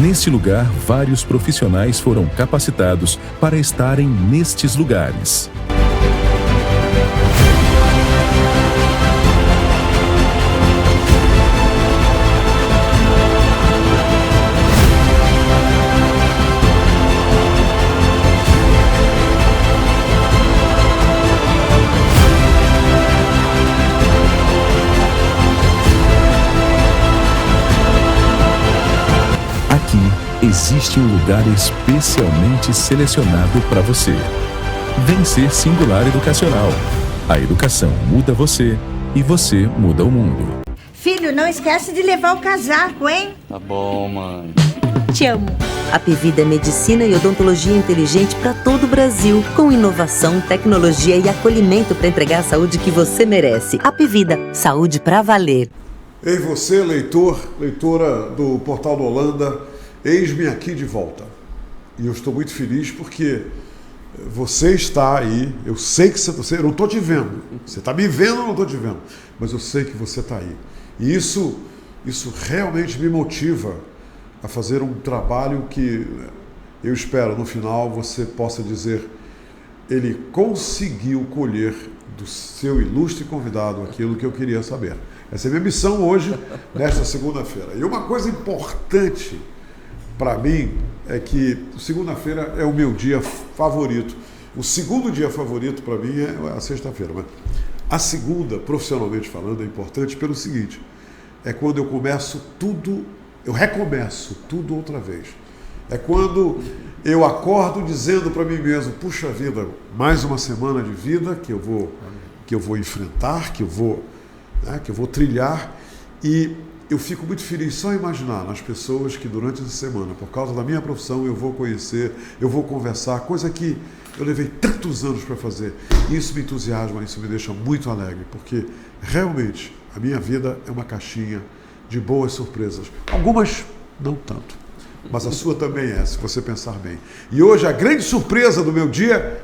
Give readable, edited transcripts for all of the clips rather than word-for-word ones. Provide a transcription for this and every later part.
Neste lugar, vários profissionais foram capacitados para estarem nestes lugares. Existe um lugar especialmente selecionado para você. Vencer Singular Educacional. A educação muda você e você muda o mundo. Filho, não esquece de levar o casaco, hein? Tá bom, mãe. Te amo. Apvida é medicina e odontologia inteligente para todo o Brasil, com inovação, tecnologia e acolhimento para entregar a saúde que você merece. Apvida, saúde para valer. Ei, você, leitor, leitora do Portal do Holanda, eis-me aqui de volta. E eu estou muito feliz porque você está aí. Eu sei que você, eu não estou te vendo. Você está me vendo, eu não estou te vendo. Mas eu sei que você está aí. E isso realmente me motiva a fazer um trabalho que eu espero no final você possa dizer: ele conseguiu colher do seu ilustre convidado aquilo que eu queria saber. Essa é a minha missão hoje, nesta segunda-feira. E uma coisa importante para mim é que segunda-feira é o meu dia favorito. O segundo dia favorito para mim é a sexta-feira. Mas a segunda, profissionalmente falando, é importante pelo seguinte: é quando eu começo tudo, eu recomeço tudo outra vez. É quando eu acordo dizendo para mim mesmo: puxa vida, mais uma semana de vida que eu vou enfrentar, que eu vou trilhar. E eu fico muito feliz só imaginar nas pessoas que durante essa semana, por causa da minha profissão, eu vou conhecer, eu vou conversar, coisa que eu levei tantos anos para fazer. Isso me entusiasma, isso me deixa muito alegre, porque realmente a minha vida é uma caixinha de boas surpresas. Algumas não tanto, mas a sua também é, se você pensar bem. E hoje a grande surpresa do meu dia,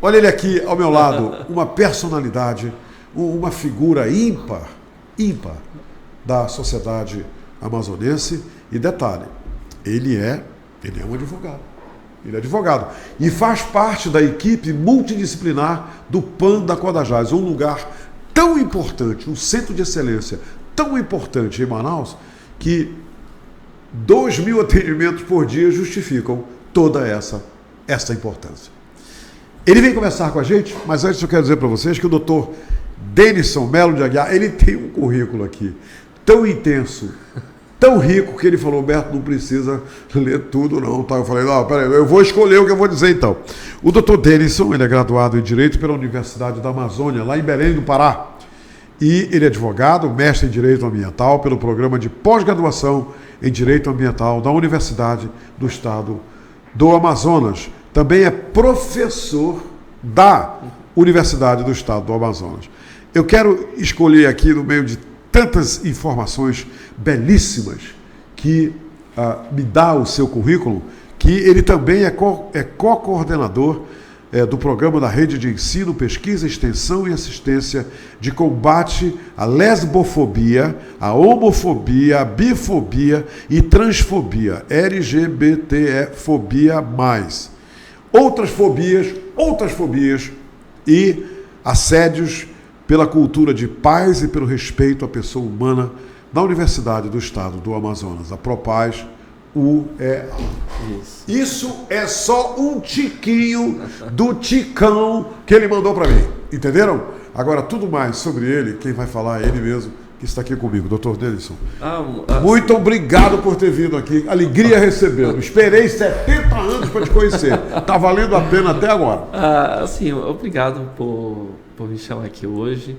olha ele aqui ao meu lado, uma personalidade, uma figura ímpar da sociedade amazonense. E detalhe, ele é um advogado. Ele é advogado e faz parte da equipe multidisciplinar do PAN da Codajás, um lugar tão importante, um centro de excelência tão importante em Manaus, que 2.000 atendimentos por dia justificam toda essa importância. Ele vem conversar com a gente, mas antes eu quero dizer para vocês que o doutor Denison Melo de Aguiar, ele tem um currículo aqui tão intenso, tão rico, que ele falou: Humberto, não precisa ler tudo não, tá? Eu falei: não, peraí, eu vou escolher o que eu vou dizer então. O doutor Denison, ele é graduado em Direito pela Universidade da Amazônia, lá em Belém do Pará, e ele é advogado, mestre em Direito Ambiental pelo programa de pós-graduação em Direito Ambiental da Universidade do Estado do Amazonas. Também é professor da Universidade do Estado do Amazonas. Eu quero escolher aqui, no meio de tantas informações belíssimas que me dá o seu currículo, que ele também é co-coordenador do programa da Rede de Ensino, Pesquisa, Extensão e Assistência de Combate à Lesbofobia, à Homofobia, à Bifobia e Transfobia, LGBTE-fobia+. Outras fobias e assédios pela cultura de paz e pelo respeito à pessoa humana da Universidade do Estado do Amazonas, a Propaz UEA. Isso é só um tiquinho do ticão que ele mandou para mim, entenderam? Agora, tudo mais sobre ele, quem vai falar é ele mesmo, que está aqui comigo, Dr. Denison. Muito obrigado por ter vindo aqui, alegria recebê-lo. Esperei 70 anos para te conhecer, está valendo a pena até agora. Sim, obrigado por me chamar aqui hoje.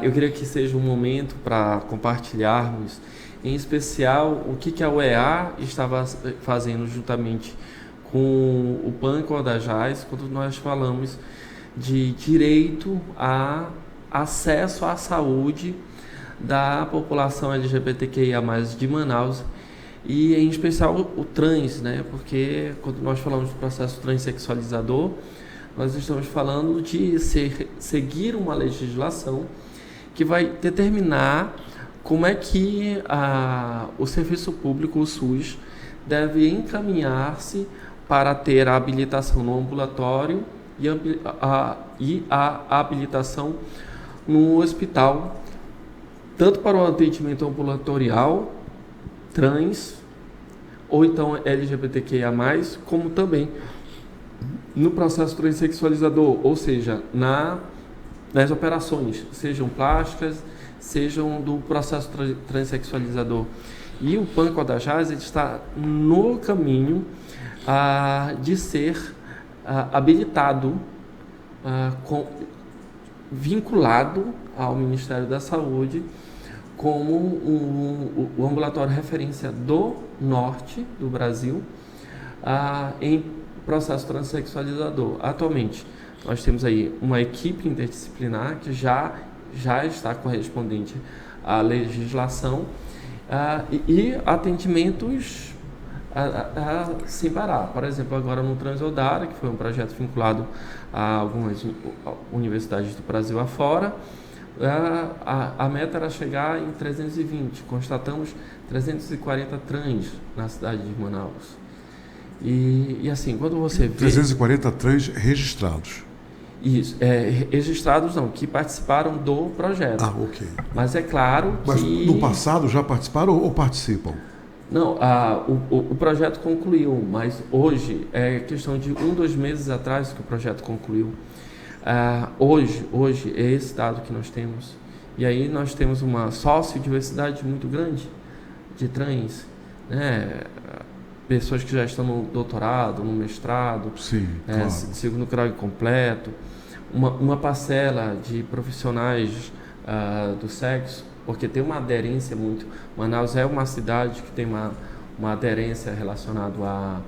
Eu queria que seja um momento para compartilharmos, em especial, o que a UEA estava fazendo juntamente com o PAN Codajás, quando nós falamos de direito a acesso à saúde da população LGBTQIA+, de Manaus, e em especial o trans, né? Porque quando nós falamos do processo transexualizador, nós estamos falando de seguir uma legislação que vai determinar como é que o serviço público, o SUS, deve encaminhar-se para ter a habilitação no ambulatório e a habilitação no hospital, tanto para o atendimento ambulatorial, trans, ou então LGBTQIA+, como também no processo transexualizador, ou seja, nas operações, sejam plásticas, sejam do processo transexualizador. E o PAN-CODAJAS está no caminho de ser habilitado, vinculado ao Ministério da Saúde como o ambulatório referência do norte do Brasil em processo transexualizador. Atualmente, nós temos aí uma equipe interdisciplinar que já está correspondente à legislação e atendimentos sem parar. Por exemplo, agora no Transodara, que foi um projeto vinculado a algumas universidades do Brasil afora, a meta era chegar em 320. Constatamos 340 trans na cidade de Manaus. E assim, quando você vê... 340 trans registrados. Isso, registrados não, que participaram do projeto. Ok. Mas é claro que... Mas no passado já participaram ou participam? Não, o projeto concluiu, mas hoje, é questão de 2 meses atrás que o projeto concluiu. Hoje é esse dado que nós temos. E aí nós temos uma sócio-diversidade muito grande de trans, né? Pessoas que já estão no doutorado, no mestrado, sim, claro. Segundo grau incompleto, uma parcela de profissionais do sexo, porque tem uma aderência muito... Manaus é uma cidade que tem uma aderência relacionada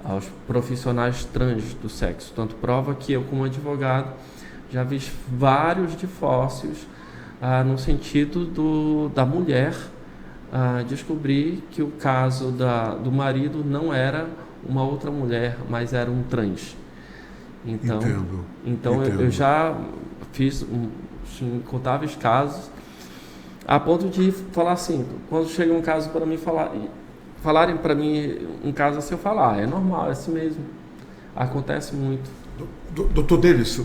aos profissionais trans do sexo. Tanto prova que eu, como advogado, já vi vários divórcios no sentido da mulher descobrir que o caso do marido não era uma outra mulher, mas era um trans. Então, Entendo. Eu já fiz incontáveis casos, a ponto de falar assim, quando chega um caso para mim falarem para mim um caso assim, eu falar, é normal, é assim mesmo, acontece muito. Doutor Denis,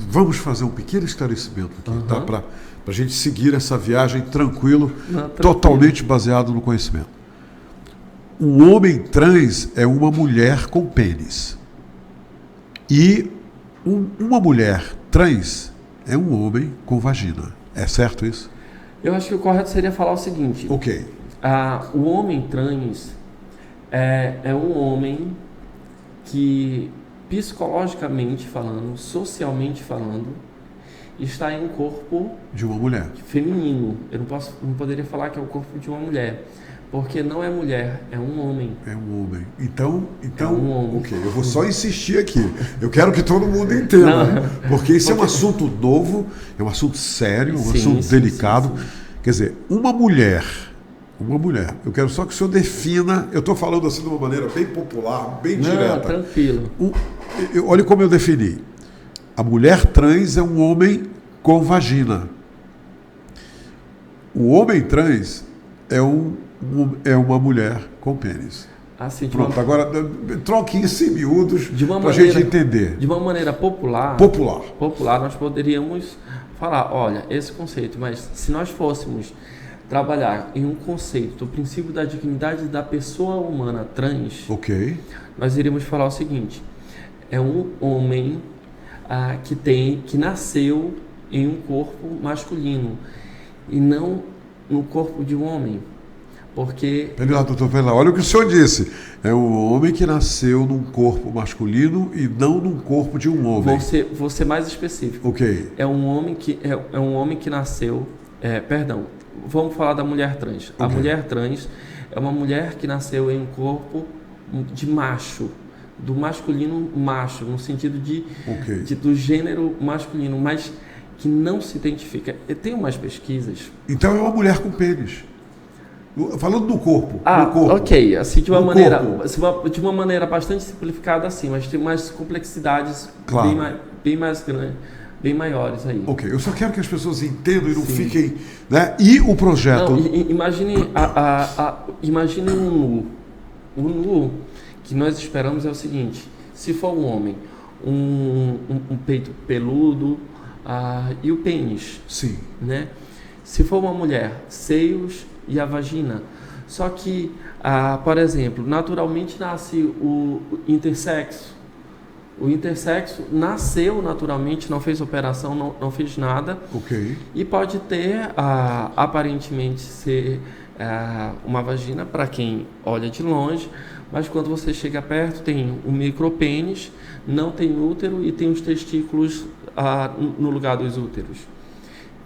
vamos fazer um pequeno esclarecimento aqui, tá? Para a gente seguir essa viagem tranquilo, totalmente baseado no conhecimento. Um homem trans é uma mulher com pênis. E uma mulher trans é um homem com vagina. É certo isso? Eu acho que o correto seria falar o seguinte. Ok. O homem trans é um homem que, psicologicamente falando, socialmente falando, está em um corpo de uma mulher feminino. Eu não poderia falar que é o corpo de uma mulher, porque não é mulher, é um homem. É um homem. Então, é um homem. Ok, eu vou só insistir aqui. Eu quero que todo mundo entenda, porque isso é um assunto novo, é um assunto sério, um assunto delicado. Sim. Quer dizer, uma mulher, eu quero só que o senhor defina, eu estou falando assim de uma maneira bem popular, bem direta. Tranquilo. Olha como eu defini. A mulher trans é um homem com vagina. O homem trans é uma mulher com pênis. Assim, pronto, agora troque isso em miúdos para a gente entender. De uma maneira popular, nós poderíamos falar, olha, esse conceito, mas se nós fôssemos trabalhar em um conceito, o princípio da dignidade da pessoa humana trans, nós iríamos falar o seguinte, é um homem que nasceu em um corpo masculino e não no corpo de um homem. Porque... Pera lá, doutor, olha o que o senhor disse. É um homem que nasceu num corpo masculino e não num corpo de um homem. Vou ser mais específico. Ok. É um homem que nasceu... vamos falar da mulher trans. A mulher trans é uma mulher que nasceu em um corpo de macho, do masculino macho, no sentido do gênero masculino, mas que não se identifica. Tem umas pesquisas... Então é uma mulher com pênis. Falando do corpo. Ok. Assim, de uma maneira bastante simplificada, assim, mas tem umas complexidades bem mais grandes, bem maiores aí. Ok, eu só quero que as pessoas entendam e não fiquem... Né? E o projeto... Não, imagine um nu. o nu que nós esperamos é o seguinte: se for um homem, um peito peludo e o pênis. Sim. Né? Se for uma mulher, seios e a vagina. Só que, por exemplo, naturalmente nasce o intersexo. O intersexo nasceu naturalmente, não fez operação, não fez nada. Ok. E pode ter, aparentemente, ser uma vagina para quem olha de longe, mas quando você chega perto tem um micropênis, não tem útero e tem os testículos no lugar dos úteros.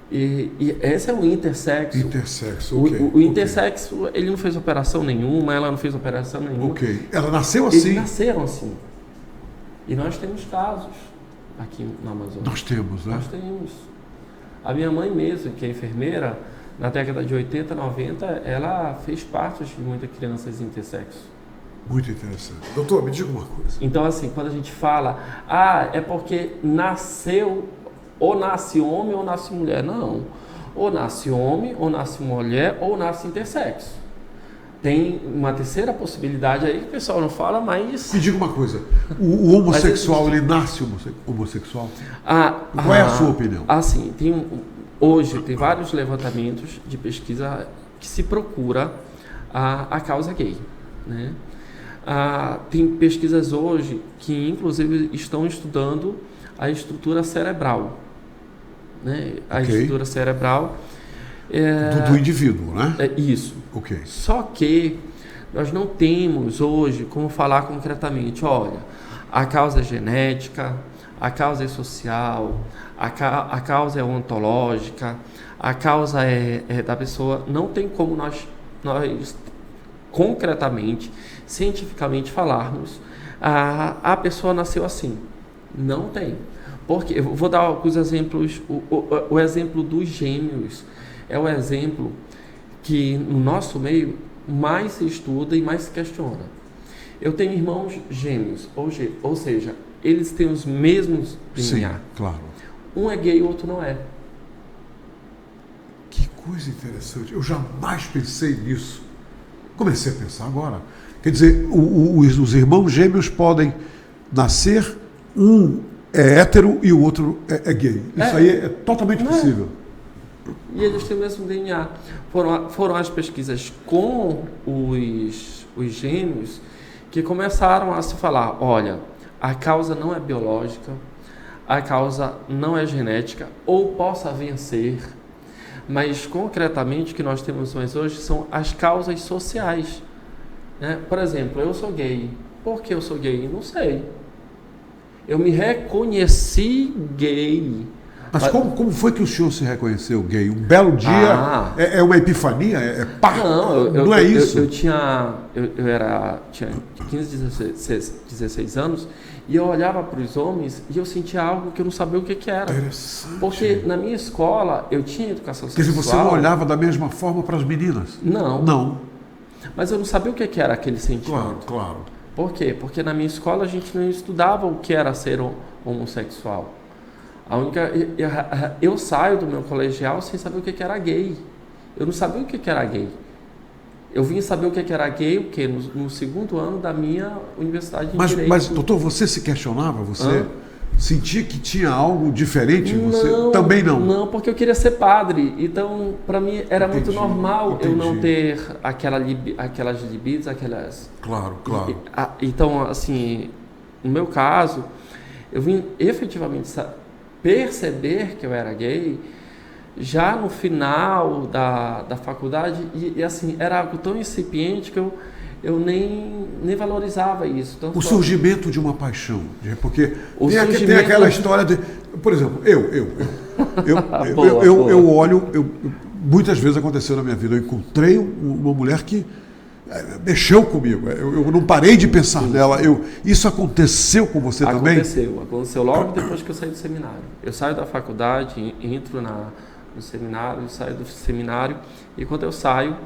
E esse é o intersexo. Intersexo, ok. O intersexo, ele não fez operação nenhuma, ela não fez operação nenhuma. Ok. Ela nasceu assim? Eles nasceram assim. E nós temos casos aqui na Amazônia. Nós temos, né? Nós temos. A minha mãe mesmo, que é enfermeira, na década de 80, 90, ela fez partos de muitas crianças intersexo. Muito interessante. Doutor, me diga uma coisa. Então, assim, quando a gente fala, é porque nasceu, ou nasce homem ou nasce mulher. Não. Ou nasce homem, ou nasce mulher, ou nasce intersexo. Tem uma terceira possibilidade aí que o pessoal não fala, mas... Me diga uma coisa, o homossexual, ele nasce homossexual? Qual é a sua opinião? Assim, hoje tem vários levantamentos de pesquisa que se procura a causa gay, né? Tem pesquisas hoje que, inclusive, estão estudando a estrutura cerebral, né? A estrutura cerebral... do indivíduo, né? Isso. Ok. Só que nós não temos hoje como falar concretamente, olha, a causa é genética, a causa é social, a causa é ontológica, a causa é da pessoa. Não tem como nós concretamente, cientificamente falarmos, a pessoa nasceu assim. Não tem. Porque, eu vou dar alguns exemplos, o exemplo dos gêmeos é o exemplo que no nosso meio mais se estuda e mais se questiona. Eu tenho irmãos gêmeos, ou seja, eles têm os mesmos DNA. Sim, claro. Um é gay e o outro não é. Que coisa interessante. Eu jamais pensei nisso. Comecei a pensar agora. Quer dizer, os irmãos gêmeos podem nascer, um é hétero e o outro é gay. Isso aí é totalmente possível. E eles têm o mesmo DNA. Foram as pesquisas com os gêmeos que começaram a se falar, olha, a causa não é biológica, a causa não é genética, ou possa vencer, mas concretamente o que nós temos mais hoje são as causas sociais. Né? Por exemplo, eu sou gay. Por que eu sou gay? Não sei. Eu me reconheci gay. Mas como foi que o senhor se reconheceu gay? Um belo dia, é uma epifania? Não é isso? Eu tinha 15, 16 anos e eu olhava para os homens e eu sentia algo que eu não sabia o que era. Interessante. Porque na minha escola eu tinha educação sexual. Quer dizer, você não olhava da mesma forma para as meninas? Não. Mas eu não sabia o que era aquele sentimento. Claro. Por quê? Porque na minha escola a gente não estudava o que era ser homossexual. Eu saio do meu colegial sem saber o que era gay. Eu não sabia o que era gay. Eu vim saber o que era gay no segundo ano da minha universidade de Direito. Mas, doutor, você se questionava? Você sentia que tinha algo diferente em você? Também não? Não, porque eu queria ser padre. Então, para mim, era muito normal eu não ter aquelas libidos, aquelas... Claro. Então, assim, no meu caso, eu vim efetivamente perceber que eu era gay já no final da faculdade e assim, era algo tão incipiente que eu nem valorizava isso. Então, surgimento de uma paixão, porque tem aquela história de, por exemplo, eu olho, muitas vezes aconteceu na minha vida, eu encontrei uma mulher que mexeu comigo, eu não parei de pensar nela. Isso aconteceu com você também? Aconteceu logo depois que eu saí do seminário. Eu saio da faculdade, entro no seminário, saio do seminário e quando eu saio,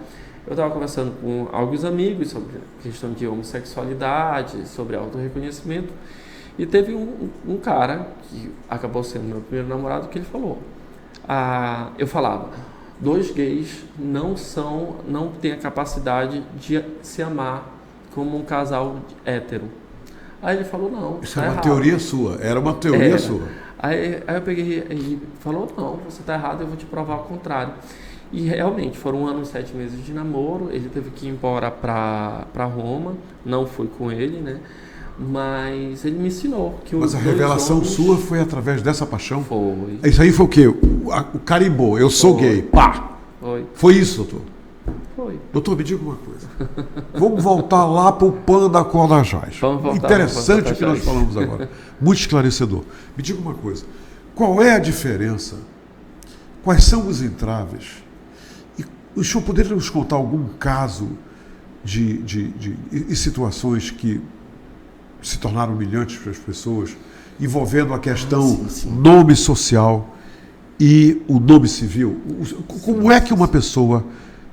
eu estava conversando com alguns amigos sobre a questão de homossexualidade, sobre autorreconhecimento e teve um cara que acabou sendo meu primeiro namorado que ele falou, eu falava, 2 gays não têm a capacidade de se amar como um casal hétero. Aí ele falou, não, Isso tá é uma errado. teoria sua, era uma teoria sua. Aí eu peguei, ele falou, não, você está errado, eu vou te provar o contrário. E realmente, foram 1 ano e 7 meses de namoro, ele teve que ir embora para Roma, não fui com ele, né? Mas ele me ensinou que Mas a revelação sua foi através dessa paixão? Foi. Isso aí foi o quê? O carimbou, eu sou gay, pá! Foi isso, doutor? Foi. Doutor, me diga uma coisa. Vamos voltar lá para o pano da Cordajás. Interessante o que nós falamos agora. Muito esclarecedor. Me diga uma coisa. Qual é a diferença? Quais são os entraves? E o senhor poderia nos contar algum caso de situações que se tornaram humilhantes para as pessoas, envolvendo a questão nome social e o nome civil? Como é que uma pessoa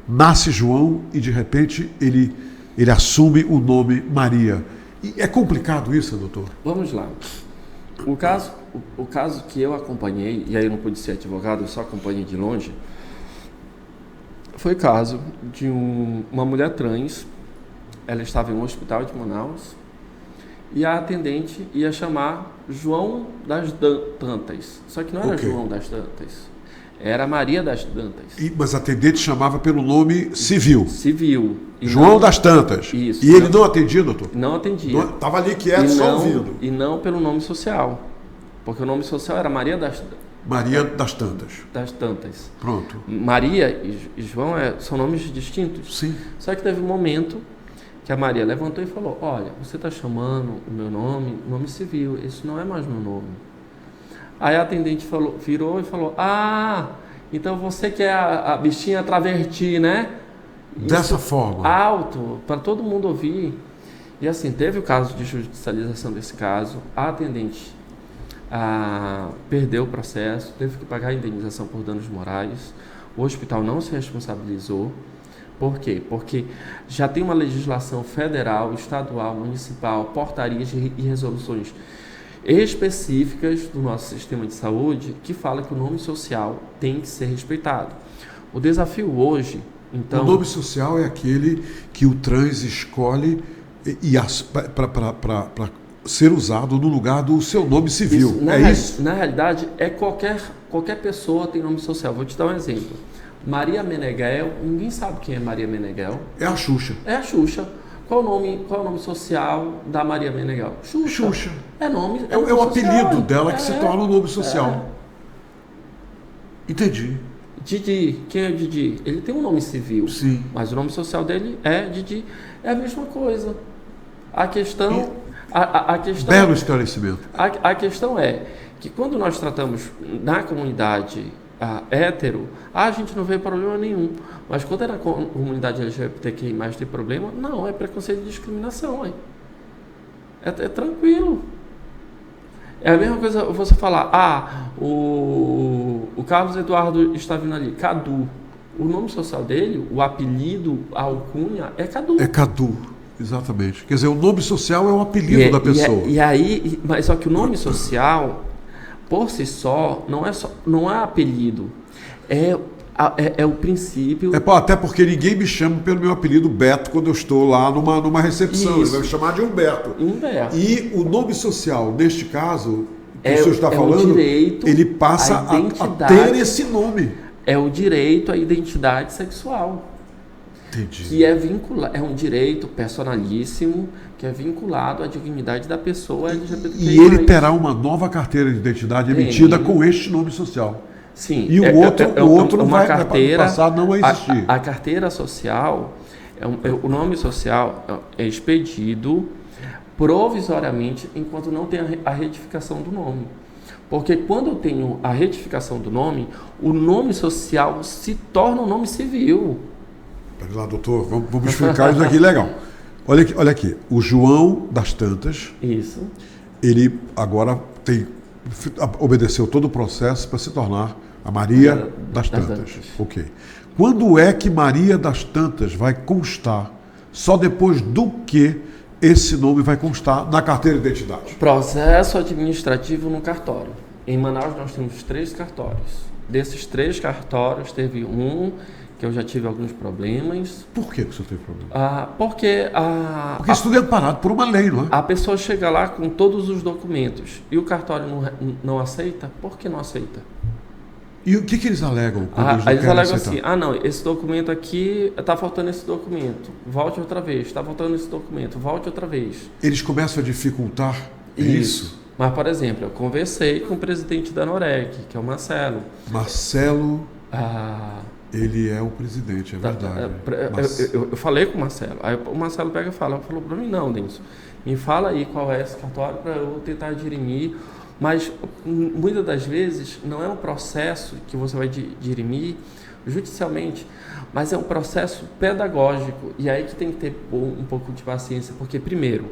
nasce João e de repente ele assume o nome Maria? E é complicado isso, doutor? Vamos lá. O caso que eu acompanhei, e aí eu não pude ser advogado, eu só acompanhei de longe, foi o caso de uma mulher trans. Ela estava em um hospital de Manaus e a atendente ia chamar João das Dantas. Só que não era João das Dantas, era Maria das Dantas. Mas a atendente chamava pelo nome civil. Civil. João das Tantas. Isso. E ele não atendia, doutor? Não atendia. Estava ali quieto, só ouvindo. E não pelo nome social. Porque o nome social era Maria das Tantas. Das Tantas. Pronto. Maria e João são nomes distintos. Sim. Só que teve um momento que a Maria levantou e falou, olha, você está chamando o meu nome civil, esse não é mais meu nome. Aí a atendente virou e falou, então você que é a bichinha traverti, né? Dessa forma. Alto, para todo mundo ouvir. E assim, teve o caso de judicialização desse caso, a atendente perdeu o processo, teve que pagar a indenização por danos morais, o hospital não se responsabilizou. Por quê? Porque já tem uma legislação federal, estadual, municipal, portarias e resoluções específicas do nosso sistema de saúde que fala que o nome social tem que ser respeitado. O desafio hoje, então... O nome social é aquele que o trans escolhe para ser usado no lugar do seu nome civil. Isso? Na realidade, qualquer pessoa tem nome social. Vou te dar um exemplo. Maria Meneghel, ninguém sabe quem é Maria Meneghel. É a Xuxa. É a Xuxa. Qual o nome social da Maria Meneghel? Xuxa. É nome. É o apelido dela que se torna o nome social. Entendi. Didi. Quem é o Didi? Ele tem um nome civil. Sim. Mas o nome social dele é Didi. É a mesma coisa. A questão. Belo esclarecimento. A questão é que quando nós tratamos na comunidade hétero, a gente não vê problema nenhum. Mas quando é na comunidade LGBTQI+, tem problema, não, é preconceito e discriminação. É tranquilo. É a mesma coisa você falar, o Carlos Eduardo está vindo ali, Cadu. O nome social dele, o apelido, a alcunha, é Cadu. É Cadu, exatamente. Quer dizer, o nome social é o apelido da pessoa. Mas só que o nome social, por si só, não é apelido. É o princípio... Até porque ninguém me chama pelo meu apelido Beto quando eu estou lá numa recepção. Ele vai me chamar de Humberto. E o nome social, neste caso, que o senhor está falando, direito, ele passa a ter esse nome. É o direito à identidade sexual. Entendi. Que é um direito personalíssimo, que é vinculado à dignidade da pessoa LGBTQI+. E ele terá uma nova carteira de identidade emitida com este nome social. Sim. E o outro vai passar a não existir. A carteira social, o nome social é expedido provisoriamente enquanto não tem a retificação do nome. Porque quando eu tenho a retificação do nome, o nome social se torna um nome civil. Pera lá, doutor, vamos explicar isso aqui legal. Olha aqui, o João das Tantas, isso. Ele agora obedeceu todo o processo para se tornar a Maria das Tantas. Ok. Quando é que Maria das Tantas vai constar? Só depois do que esse nome vai constar na carteira de identidade? Processo administrativo no cartório. Em Manaus nós temos 3 cartórios. Desses 3 cartórios, teve um que eu já tive alguns problemas. Por que o senhor teve problema? Porque isso tudo é amparado por uma lei, não é? a pessoa chega lá com todos os documentos e o cartório não aceita. Por que não aceita? E o que eles alegam quando eles não Eles querem alegam aceitar? assim, não, esse documento aqui, está faltando esse documento, volte outra vez, está faltando esse documento, volte outra vez. Eles começam a dificultar isso? Mas, por exemplo, eu conversei com o presidente da Noreg, que é o Marcelo. Marcelo, ele é o presidente, é verdade. Eu falei com o Marcelo, aí o Marcelo falou para mim, não, Denilson, me fala aí qual é esse cartório para eu tentar dirimir. Mas muitas das vezes não é um processo que você vai dirimir judicialmente, mas é um processo pedagógico. E aí que tem que ter um pouco de paciência, porque primeiro,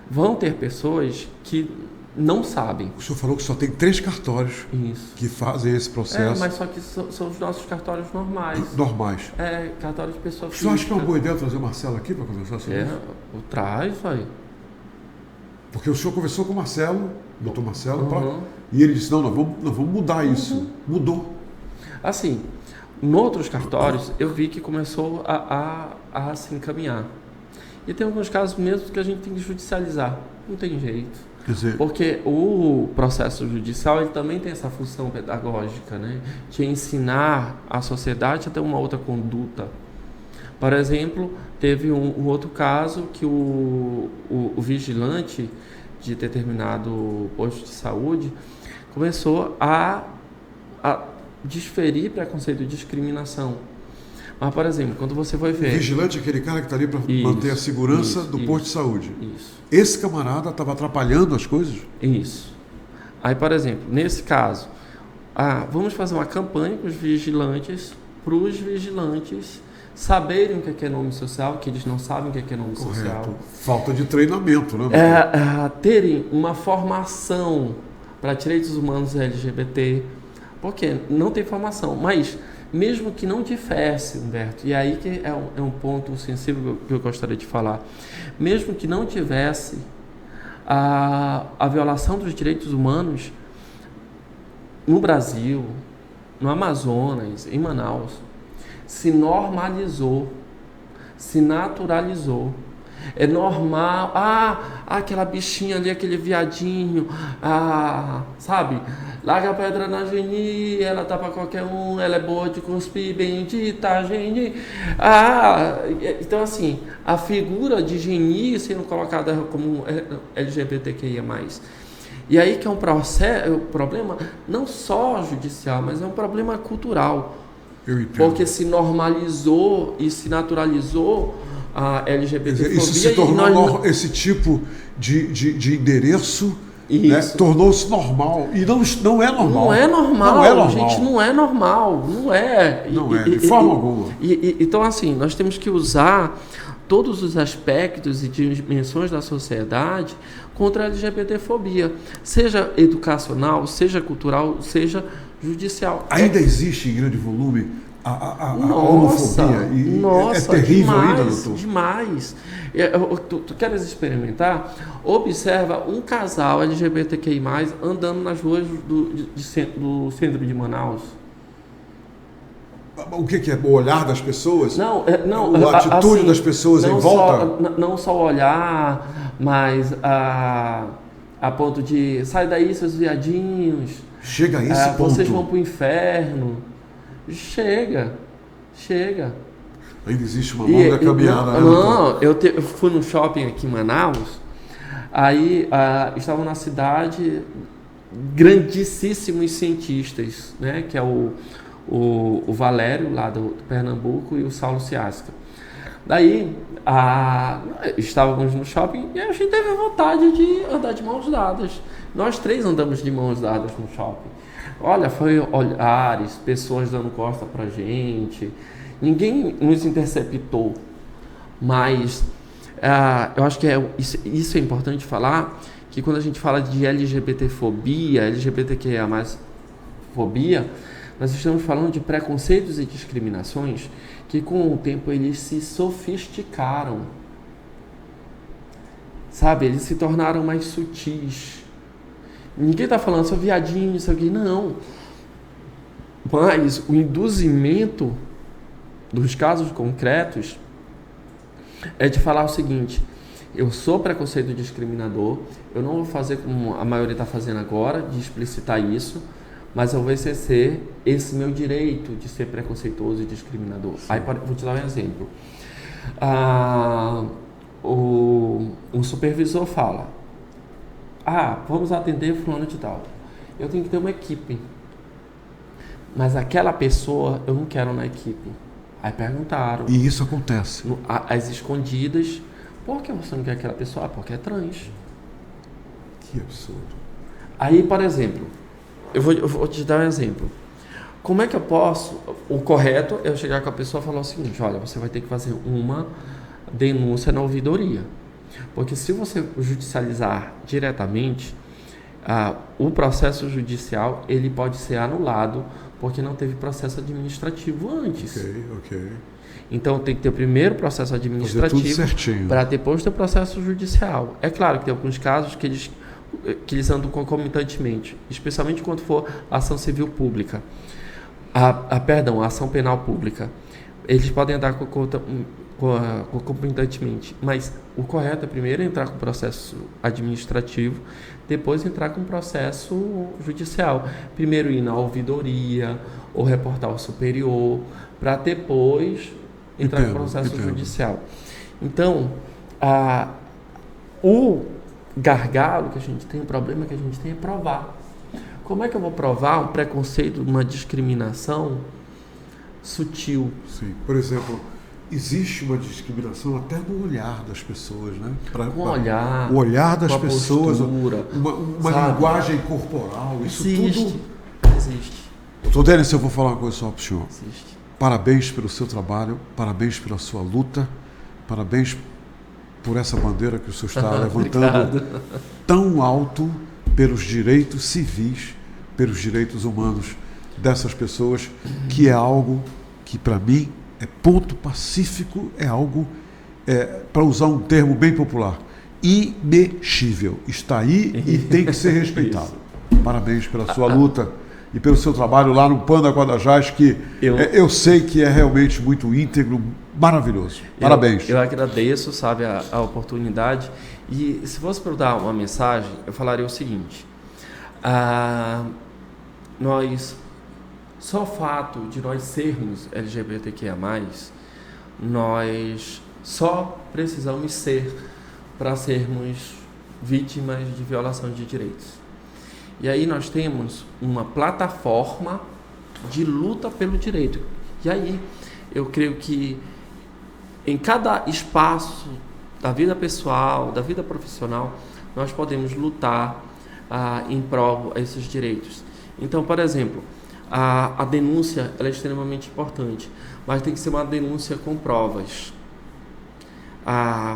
vão ter pessoas que não sabem. O senhor falou que só tem 3 cartórios Isso. que fazem esse processo. Mas só que são os nossos cartórios normais. Normais. Cartórios de pessoa física. O senhor acha que é uma boa ideia trazer o Marcelo aqui para conversar sobre isso? Traz aí. Porque o senhor conversou com o Marcelo, o doutor Marcelo, e ele disse, não, nós vamos mudar isso. Mudou. Assim, em outros cartórios, eu vi que começou a se encaminhar. E tem alguns casos mesmo que a gente tem que judicializar. Não tem jeito. Quer dizer, porque o processo judicial ele também tem essa função pedagógica, né? De ensinar a sociedade a ter uma outra conduta. Por exemplo, teve um outro caso que o vigilante de determinado posto de saúde começou a desferir preconceito e discriminação. Mas, por exemplo, quando você vai ver... O vigilante é aquele cara que está ali para manter a segurança do posto de saúde. Isso. Esse camarada estava atrapalhando as coisas? Isso. Aí, por exemplo, nesse caso, vamos fazer uma campanha com os vigilantes, para os vigilantes saberem o que é nome social, que eles não sabem o que é nome social. Falta de treinamento, né? Terem uma formação para direitos humanos LGBT, porque não tem formação, mas mesmo que não tivesse, Humberto, e aí que é um ponto sensível que eu gostaria de falar, mesmo que não tivesse a violação dos direitos humanos no Brasil, no Amazonas, em Manaus, se normalizou, se naturalizou. É normal, aquela bichinha ali, aquele viadinho, sabe? Larga a pedra na Geni, ela tá pra qualquer um, ela é boa de cuspir, bendita Geni. Então assim, a figura de Geni sendo colocada como LGBTQIA+. E aí que é um problema não só judicial, mas é um problema cultural. Porque se normalizou e se naturalizou a LGBTfobia. Isso se tornou esse tipo de endereço, né, tornou-se normal. E não é normal. Não é normal, não é normal. Gente, não é normal. Não é. Não é, de forma alguma. Então, assim, nós temos que usar todos os aspectos e dimensões da sociedade contra a LGBTfobia. Seja educacional, seja cultural, seja judicial. Ainda existe em grande volume a homofobia? É terrível demais, ainda, doutor? Demais. Tu queres experimentar? Observa um casal LGBTQI+, andando nas ruas do centro de Manaus. O que é? O olhar das pessoas? Não, a atitude das pessoas em volta? Não só o olhar, mas a ponto de sai daí, seus viadinhos. Chega a esse ponto. Vocês vão para o inferno. Chega. Ainda existe uma longa caminhada. Eu fui no shopping aqui em Manaus, aí estavam na cidade grandíssimos cientistas, né, que é o Valério, lá do Pernambuco, e o Saulo Ciasca. Daí, estávamos no shopping e a gente teve vontade de andar de mãos dadas. Nós 3 andamos de mãos dadas no shopping. Olha, foi olhares, pessoas dando costa pra gente. Ninguém nos interceptou. Mas eu acho que isso é importante falar, que quando a gente fala de LGBTfobia, LGBTQIA+, fobia, nós estamos falando de preconceitos e discriminações que com o tempo eles se sofisticaram. Sabe, eles se tornaram mais sutis. Ninguém está falando, seu viadinho, isso aqui, não. Mas o induzimento dos casos concretos é de falar o seguinte: eu sou preconceito discriminador, eu não vou fazer como a maioria está fazendo agora, de explicitar isso, mas eu vou exercer esse meu direito de ser preconceituoso e discriminador. Sim. Aí vou te dar um exemplo. O supervisor fala: vamos atender fulano de tal. Eu tenho que ter uma equipe, mas aquela pessoa eu não quero na equipe. Aí perguntaram. E isso acontece. As escondidas: por que você não quer aquela pessoa? Porque é trans. Que absurdo. Aí, por exemplo, eu vou te dar um exemplo. Como é que eu posso... O correto é eu chegar com a pessoa e falar o seguinte: olha, você vai ter que fazer uma denúncia na ouvidoria. Porque se você judicializar diretamente, o processo judicial ele pode ser anulado porque não teve processo administrativo antes. Ok. Então tem que ter o primeiro processo administrativo para depois ter o processo judicial. É claro que tem alguns casos que eles andam concomitantemente, especialmente quando for ação civil pública. A ação penal pública. Eles podem andar concomitantemente, mas o correto é primeiro entrar com o processo administrativo, depois entrar com o processo judicial. Primeiro ir na ouvidoria ou reportar ao superior, para depois entrar com o processo judicial. Então, o gargalo que a gente tem, o problema que a gente tem é provar. Como é que eu vou provar um preconceito, uma discriminação sutil? Sim. Por exemplo, existe uma discriminação até no olhar das pessoas, né? O olhar das pessoas, postura, uma linguagem corporal, isso tudo existe. Doutor Denis, eu vou falar uma coisa só para o senhor. Existe. Parabéns pelo seu trabalho, parabéns pela sua luta, parabéns por essa bandeira que o senhor está levantando tão alto pelos direitos civis, pelos direitos humanos dessas pessoas, que é algo que, para mim, é ponto pacífico, é algo, para usar um termo bem popular, imexível. Está aí e tem que ser respeitado. Parabéns pela sua luta e pelo seu trabalho lá no Panda Guadajás, que eu sei que é realmente muito íntegro, maravilhoso. Parabéns. Eu agradeço, sabe, a oportunidade. E se fosse para eu dar uma mensagem, eu falaria o seguinte: só o fato de nós sermos LGBTQIA+, nós só precisamos ser para sermos vítimas de violação de direitos. E aí nós temos uma plataforma de luta pelo direito. E aí eu creio que em cada espaço da vida pessoal, da vida profissional, nós podemos lutar em prol a esses direitos. Então, por exemplo, a denúncia ela é extremamente importante, mas tem que ser uma denúncia com provas.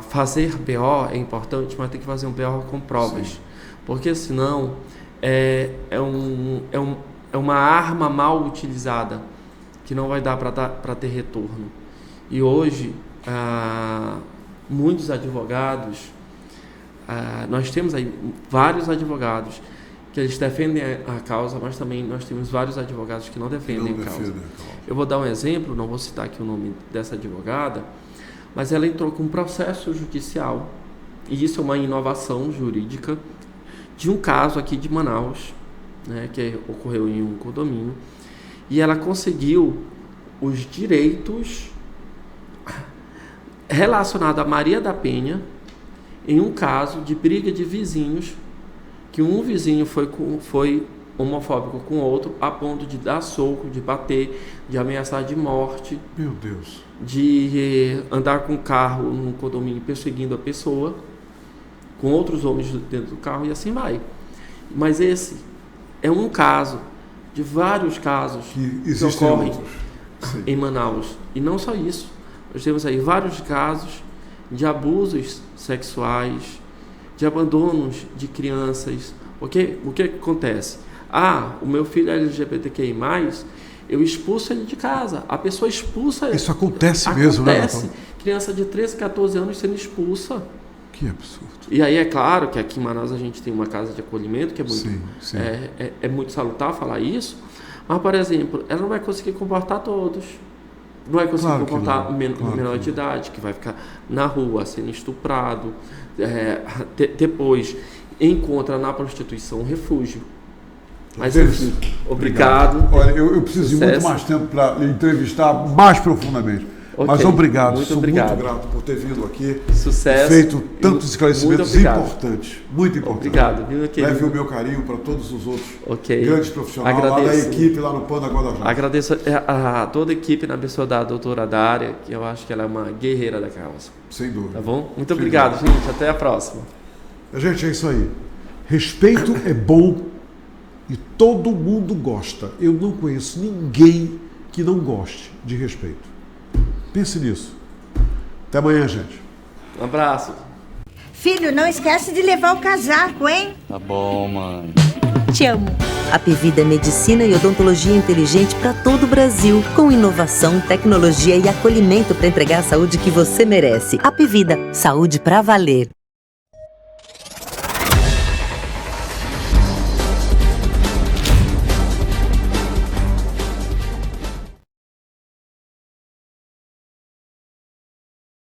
Fazer BO é importante, mas tem que fazer um BO com provas. Sim. Porque senão é uma arma mal utilizada que não vai dar para ter retorno. E hoje muitos advogados, nós temos aí vários advogados que eles defendem a causa, mas também nós temos vários advogados que não defendem a causa. Eu vou dar um exemplo, não vou citar aqui o nome dessa advogada, mas ela entrou com um processo judicial, e isso é uma inovação jurídica, de um caso aqui de Manaus, né, que ocorreu em um condomínio, e ela conseguiu os direitos relacionados a Maria da Penha em um caso de briga de vizinhos, que um vizinho foi homofóbico com o outro, a ponto de dar soco, de bater, de ameaçar de morte. Meu Deus. De andar com o carro no condomínio perseguindo a pessoa, com outros homens dentro do carro, e assim vai. Mas esse é um caso de vários casos que ocorrem em Manaus. E não só isso. Nós temos aí vários casos de abusos sexuais, de abandonos de crianças. O que acontece? O meu filho é LGBTQI+, eu expulso ele de casa. A pessoa expulsa... Isso acontece mesmo, né? Criança de 13, 14 anos sendo expulsa. Que absurdo. E aí é claro que aqui em Manaus a gente tem uma casa de acolhimento, que é muito, sim. É muito salutar falar isso, mas, por exemplo, ela não vai conseguir comportar todos. não vai conseguir Claro que comportar não. Claro menor que de idade, que vai ficar na rua sendo estuprado, depois encontra na prostituição um refúgio. Mas enfim, obrigado. Olha, eu preciso de muito Sucesso. mais tempo para lhe entrevistar mais profundamente. Ok, Mas obrigado, muito sou obrigado. muito grato por ter vindo aqui, Sucesso. feito tantos Muito esclarecimentos obrigado. importantes, muito importantes. Obrigado, viu, querido? Leve o meu carinho para todos os outros Ok. grandes profissionais lá da Agradeço. equipe lá no Panda Guadalajara. Agradeço a toda a equipe, na pessoa da doutora Dária, que eu acho que ela é uma guerreira da causa. Sem dúvida. Tá bom? Muito Sem obrigado, dúvida. gente. Até a próxima. Gente, é isso aí. Respeito é bom e todo mundo gosta. Eu não conheço ninguém que não goste de respeito. Pense nisso. Até amanhã, gente. Um abraço. Filho, não esquece de levar o casaco, hein? Tá bom, mãe. Te amo. Apivida é medicina e odontologia inteligente para todo o Brasil, com inovação, tecnologia e acolhimento para entregar a saúde que você merece. Apivida, saúde pra valer.